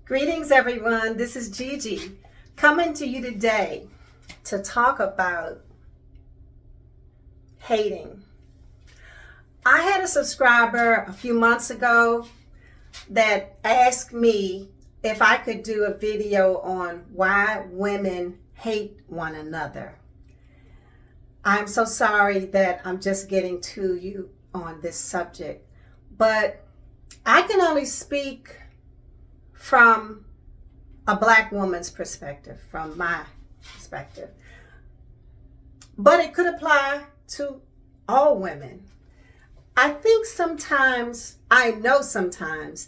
Greetings, everyone. This is Gigi coming to you today to talk about hating. I had a subscriber a few months ago that asked me if I could do a video on why women hate one another. I'm so sorry that I'm just getting to you on this subject, but I can only speak from a Black woman's perspective, from my perspective. But it could apply to all women. I know sometimes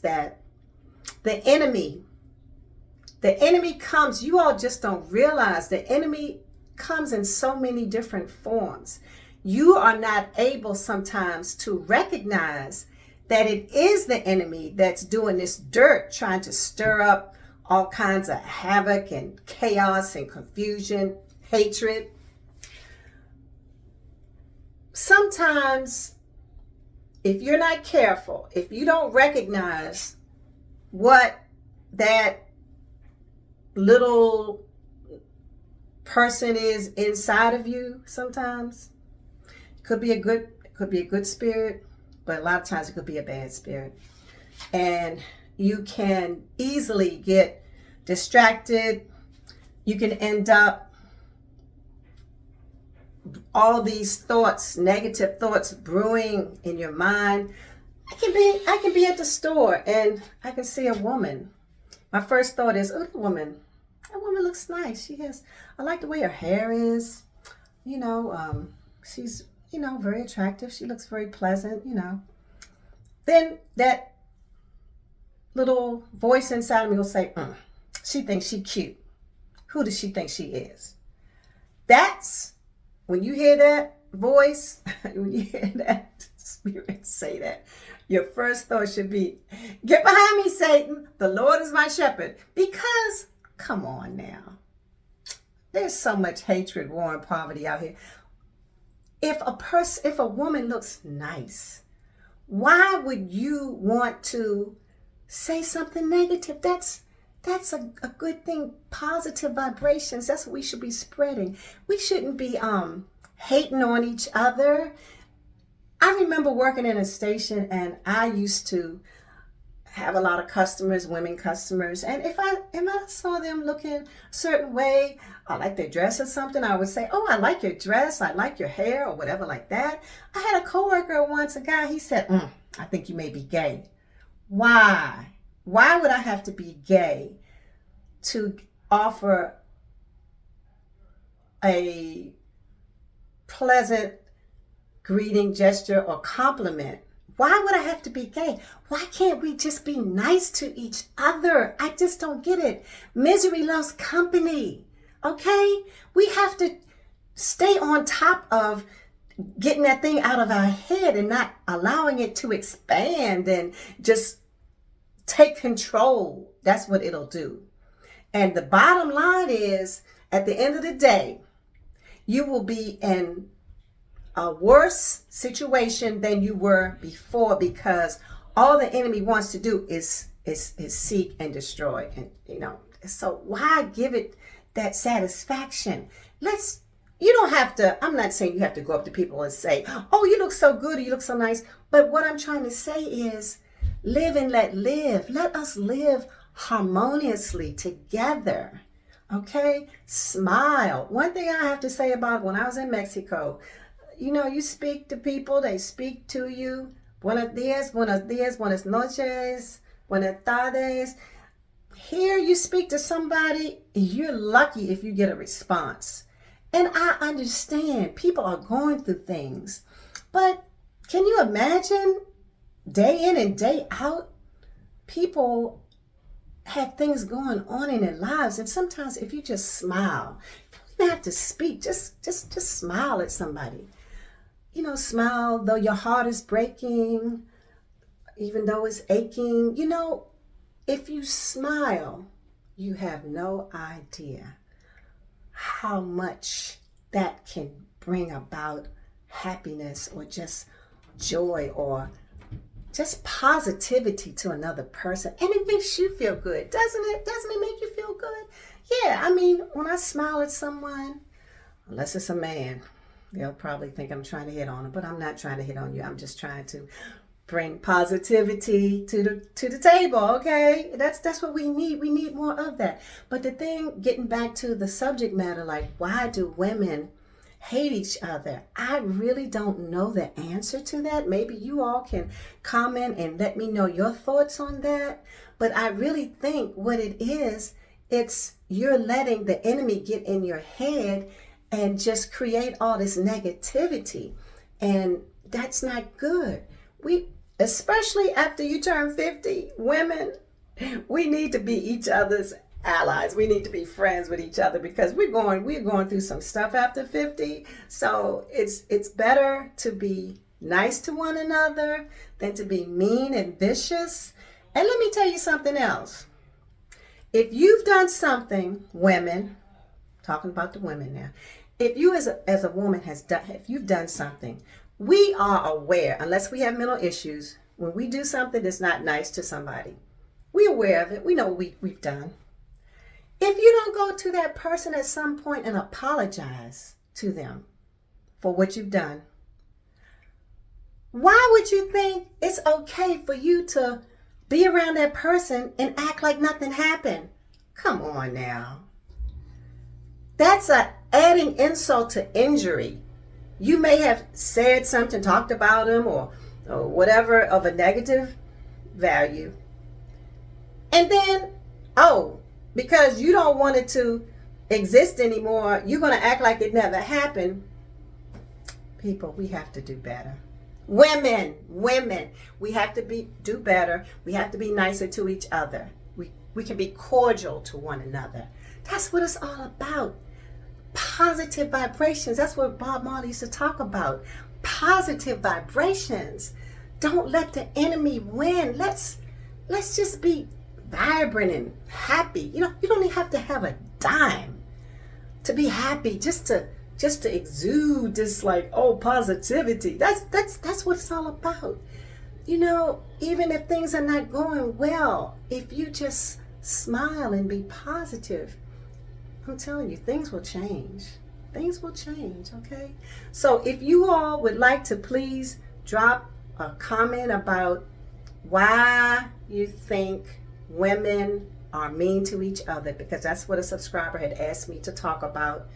that the enemy comes, you all just don't realize the enemy comes in so many different forms. You are not able sometimes to recognize that it is the enemy that's doing this dirt, trying to stir up all kinds of havoc and chaos and confusion, hatred. Sometimes, if you're not careful, if you don't recognize what that little person is inside of you, sometimes it could be a good spirit, but a lot of times it could be a bad spirit. And you can easily get distracted. You can end up all these thoughts, negative thoughts brewing in your mind. I can be at the store and I can see a woman. My first thought is, oh, that woman looks nice. I like the way her hair is. She's very attractive. She looks very pleasant, Then that little voice inside of me will say, she thinks she's cute. Who does she think she is? That's when you hear that voice, when you hear that spirit say that, your first thought should be, get behind me, Satan. The Lord is my shepherd. Because, come on now. There's so much hatred, war, and poverty out here. If a woman looks nice, why would you want to say something negative? That's a good thing. Positive vibrations. That's what we should be spreading. We shouldn't be hating on each other. I remember working in a station, and I used to have a lot of customers, women customers, and if I saw them looking a certain way, I like their dress or something, I would say, oh, I like your dress, I like your hair, or whatever like that. I had a coworker once, a guy, he said, I think you may be gay. Why? Why would I have to be gay to offer a pleasant greeting, gesture, or compliment? Why would I have to be gay? Why can't we just be nice to each other? I just don't get it. Misery loves company, okay? We have to stay on top of getting that thing out of our head and not allowing it to expand and just take control. That's what it'll do. And the bottom line is, at the end of the day, you will be in a worse situation than you were before, because all the enemy wants to do is seek and destroy. And so why give it that satisfaction? You don't have to, I'm not saying you have to go up to people and say, oh, you look so good, or you look so nice. But what I'm trying to say is, live and let live. Let us live harmoniously together. Okay? Smile. One thing I have to say about when I was in Mexico, you speak to people, they speak to you. Buenos dias, buenas noches, buenas tardes. Here you speak to somebody, you're lucky if you get a response. And I understand people are going through things. But can you imagine day in and day out, people have things going on in their lives. And sometimes if you just smile, you don't even have to speak, just smile at somebody. Smile though your heart is breaking, even though it's aching. If you smile, you have no idea how much that can bring about happiness or just joy or just positivity to another person, and it makes you feel good, doesn't it? Doesn't it make you feel good? Yeah, I mean, when I smile at someone, unless it's a man, they'll probably think I'm trying to hit on them, but I'm not trying to hit on you. I'm just trying to bring positivity to the table, okay? That's what we need. We need more of that. But the thing, getting back to the subject matter, like, why do women hate each other? I really don't know the answer to that. Maybe you all can comment and let me know your thoughts on that. But I really think what it is, it's you're letting the enemy get in your head and just create all this negativity. And that's not good. Especially after you turn 50, women, we need to be each other's allies. We need to be friends with each other, because we're going through some stuff after 50. So it's better to be nice to one another than to be mean and vicious. And let me tell you something else. If you've done something, women, talking about the women now, if you as a woman if you've done something, we are aware, unless we have mental issues, when we do something that's not nice to somebody, we're aware of it. We know what we've done. If you don't go to that person at some point and apologize to them for what you've done, why would you think it's okay for you to be around that person and act like nothing happened? Come on now. That's adding insult to injury. You may have said something, talked about them, or whatever of a negative value. And then, because you don't want it to exist anymore, you're going to act like it never happened. People, we have to do better. Women, we have to do better. We have to be nicer to each other. We can be cordial to one another. That's what it's all about. Positive vibrations. That's what Bob Marley used to talk about. Positive vibrations. Don't let the enemy win. Let's just be vibrant and happy. You don't even have to have a dime to be happy. Just to exude this positivity. That's what it's all about. Even if things are not going well, if you just smile and be positive, I'm telling you, things will change. Things will change, okay? So if you all would like to please drop a comment about why you think women are mean to each other, because that's what a subscriber had asked me to talk about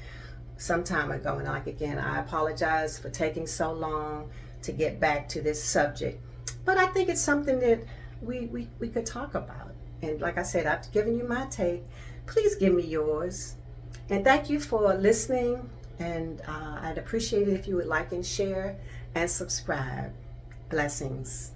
some time ago. And again, I apologize for taking so long to get back to this subject. But I think it's something that we could talk about. And like I said, I've given you my take. Please give me yours. And thank you for listening, and I'd appreciate it if you would like and share and subscribe. Blessings.